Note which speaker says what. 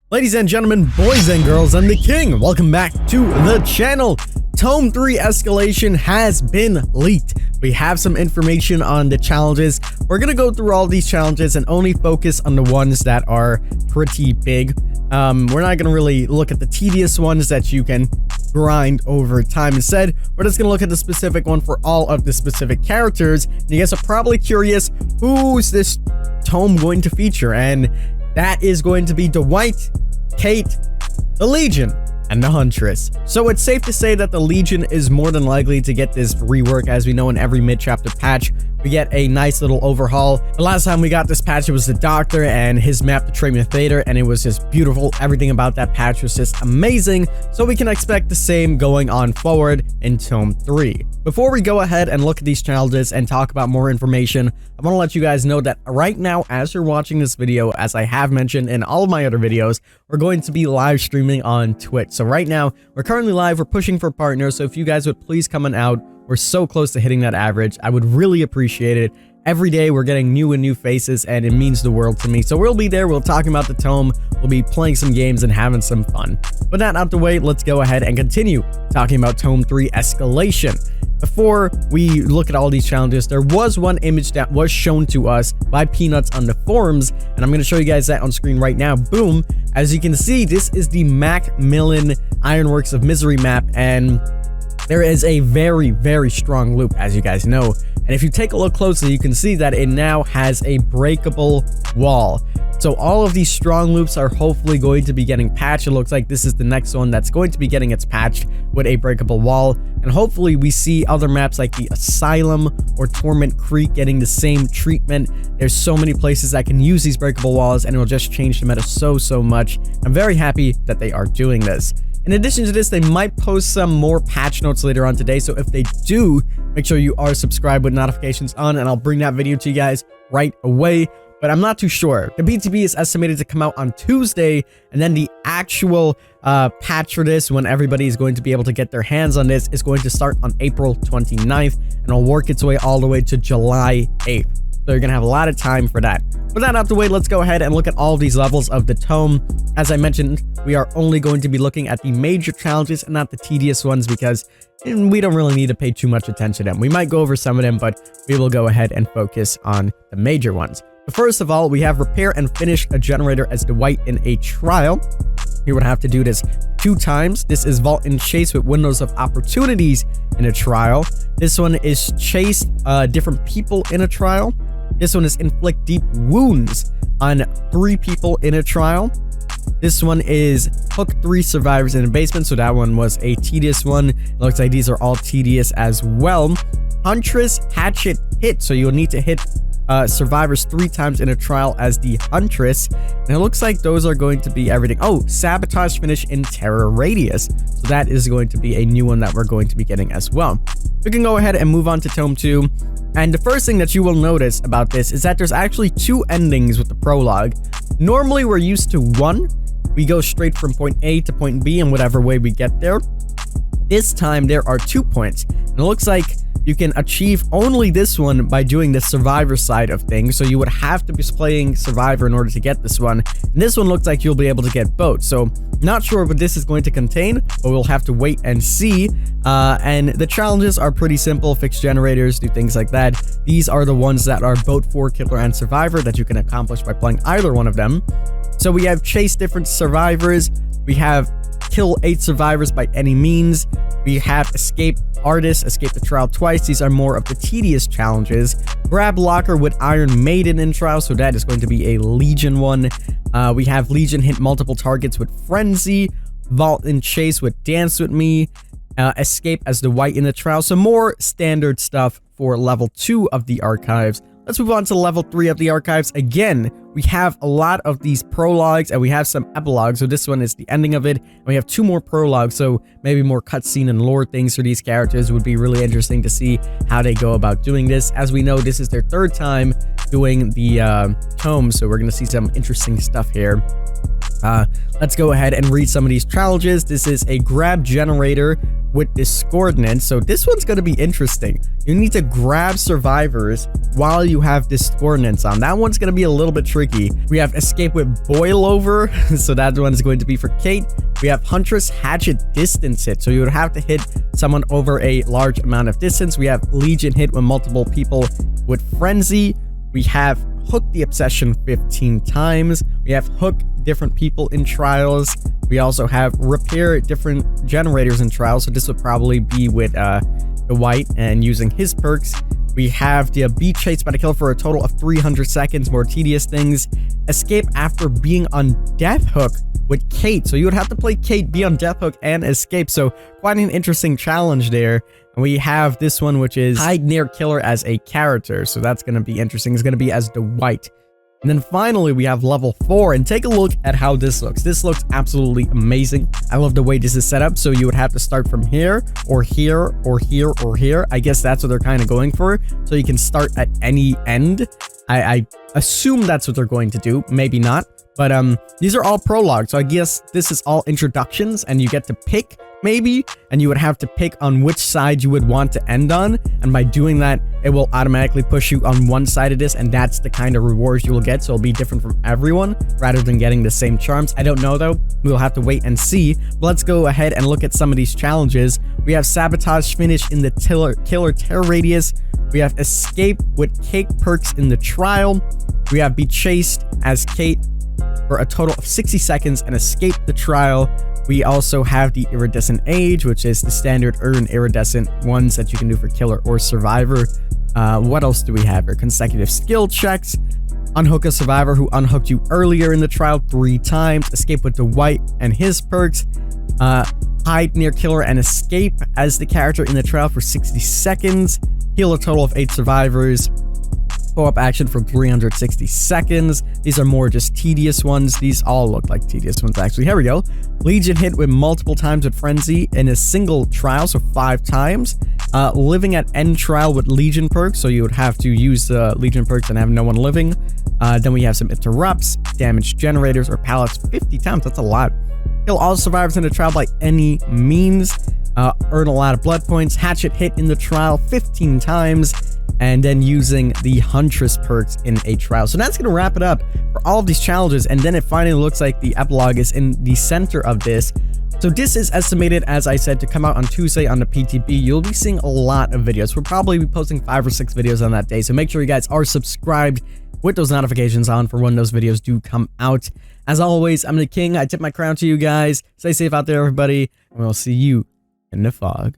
Speaker 1: Ladies and gentlemen, boys and girls, I'm the King. Welcome back to the channel. Tome 3 Escalation has been leaked. We have some information on the challenges. We're going to go through all these challenges and only focus on the ones that are pretty big. We're not going to really look at the tedious ones that you can grind over time. Instead, we're just going to look at the specific one for all of the specific characters. And you guys are probably curious, who's this tome going to feature? And that is going to be Dwight, Kate, the Legion, and the Huntress. So it's safe to say that the Legion is more than likely to get this rework. As we know, in every mid-chapter patch, we get a nice little overhaul. The last time we got this patch, it was the Doctor and his map, the Tome Theater, and it was just beautiful. Everything about that patch was just amazing. So we can expect the same going on forward in Tome 3. Before we go ahead and look at these challenges and talk about more information, I want to let you guys know that right now, as you're watching this video, as I have mentioned in all of my other videos, we're going to be live streaming on Twitch. So right now, we're currently live. We're pushing for partners. So if you guys would please come on out, we're so close to hitting that average. I would really appreciate it. Every day we're getting new faces, and it means the world to me. So we'll be there. We'll talking about the tome. We'll be playing some games and having some fun. With that out the way, let's go ahead and continue talking about Tome 3 Escalation. Before we look at all these challenges, there was one image that was shown to us by Peanuts on the forums, and I'm going to show you guys that on screen right now. Boom. As you can see, this is the Macmillan Ironworks of Misery map, and there is a very strong loop, as you guys know. And if you take a look closely, you can see that it now has a breakable wall. So all of these strong loops are hopefully going to be getting patched. It looks like this is the next one that's going to be getting its patched with a breakable wall. And hopefully we see other maps like the Asylum or Torment Creek getting the same treatment. There's so many places that can use these breakable walls, and it will just change the meta so much. I'm very happy that they are doing this. In addition to this, they might post some more patch notes later on today. So if they do, make sure you are subscribed with notifications on, and I'll bring that video to you guys right away. But I'm not too sure. The BTB is estimated to come out on Tuesday, and then the actual patch for this, when everybody is going to be able to get their hands on this, is going to start on April 29th, and it'll work its way all the way to July 8th. So you're going to have a lot of time for that. With that out the way, let's go ahead and look at all these levels of the tome. As I mentioned, we are only going to be looking at the major challenges and not the tedious ones, because we don't really need to pay too much attention to them. We might go over some of them, but we will go ahead and focus on the major ones. But first of all, we have repair and finish a generator as Dwight in a trial. You would have to do this 2 times. This is vault and chase with windows of opportunities in a trial. This one is chase different people in a trial. This one is inflict deep wounds on 3 people in a trial. This one is hook 3 survivors in a basement. So that one was a tedious one. It looks like these are all tedious as well. Huntress hatchet hit. So you'll need to hit survivors 3 times in a trial as the Huntress, and it looks like those are going to be everything. Oh, sabotage finish in terror radius. So that is going to be a new one that we're going to be getting as well. We can go ahead and move on to Tome 2. And the first thing that you will notice about this is that there's actually 2 endings with the prologue. Normally we're used to 1. We go straight from point A to point B in whatever way we get there. This time there are 2 points, and it looks like you can achieve only this one by doing the survivor side of things. So you would have to be playing survivor in order to get this one. And this one looks like you'll be able to get both. So not sure what this is going to contain, but we'll have to wait and see. And the challenges are pretty simple. Fix generators, do things like that. These are the ones that are both for killer and survivor that you can accomplish by playing either one of them. So we have chase different survivors. We have kill 8 survivors by any means. We have escape artist, escape the trial twice. These are more of the tedious challenges. Grab locker with Iron Maiden in trial, so that is going to be a Legion one. We have Legion hit multiple targets with Frenzy, vault and chase with Dance with Me, escape as the Dwight in the trial. So more standard stuff for level 2 of the archives. Let's move on to level 3 of the archives. Again, we have a lot of these prologues, and we have some epilogues. So this one is the ending of it. And we have 2 more prologues, so maybe more cutscene and lore things for these characters. Would be really interesting to see how they go about doing this. As we know, this is their 3rd time doing the tome, so we're going to see some interesting stuff here. Let's go ahead and read some of these challenges. This is a grab generator with discordance. So this one's going to be interesting. You need to grab survivors while you have discordance on. That one's going to be a little bit tricky. We have escape with boil over. So that one is going to be for Kate. We have Huntress hatchet distance hit. So you would have to hit someone over a large amount of distance. We have Legion hit with multiple people with frenzy. We have hook the obsession 15 times. We have hook different people in trials. We also have repair different generators in trials. So this would probably be with Dwight and using his perks. We have the be chased by the killer for a total of 300 seconds. More tedious things. Escape after being on death hook with Kate. So you would have to play Kate, be on death hook, and escape. So quite an interesting challenge there. And we have this one, which is hide near killer as a character. So that's going to be interesting. It's going to be as Dwight. And then finally, we have level 4, and take a look at how this looks. This looks absolutely amazing. I love the way this is set up. So you would have to start from here, or here, or here, or here. I guess that's what they're kind of going for. So you can start at any end. I assume that's what they're going to do. Maybe not. But these are all prologue. So I guess this is all introductions, and you get to pick maybe, and you would have to pick on which side you would want to end on. And by doing that, it will automatically push you on one side of this, and that's the kind of rewards you will get. So it'll be different from everyone rather than getting the same charms. I don't know though. We'll have to wait and see. But let's go ahead and look at some of these challenges. We have sabotage finish in the killer terror radius. We have escape with Kate perks in the trial. We have be chased as Kate for a total of 60 seconds and escape the trial. We also have the iridescent age, which is the standard earn iridescent ones that you can do for killer or survivor. What else do we have here? Consecutive skill checks. Unhook a survivor who unhooked you earlier in the trial 3 times. Escape with Dwight and his perks. Hide near killer and escape as the character in the trial for 60 seconds. Heal a total of 8 survivors. Co-op action for 360 seconds. These are more just tedious ones. These all look like tedious ones, actually. Here we go. Legion hit with multiple times with frenzy in a single trial, so 5 times. Living at end trial with Legion perks, so you would have to use the Legion perks and have no one living. Then we have some interrupts, damage generators or pallets 50 times. That's a lot. Kill all survivors in the trial by any means. Earn a lot of blood points. Hatchet hit in the trial 15 times. And then using the Huntress perks in a trial. So that's going to wrap it up for all of these challenges. And then it finally looks like the epilogue is in the center of this. So this is estimated, as I said, to come out on Tuesday on the PTB. You'll be seeing a lot of videos. We'll probably be posting 5 or 6 videos on that day. So make sure you guys are subscribed with those notifications on for when those videos do come out. As always, I'm the King. I tip my crown to you guys. Stay safe out there, everybody. And we'll see you in the fog.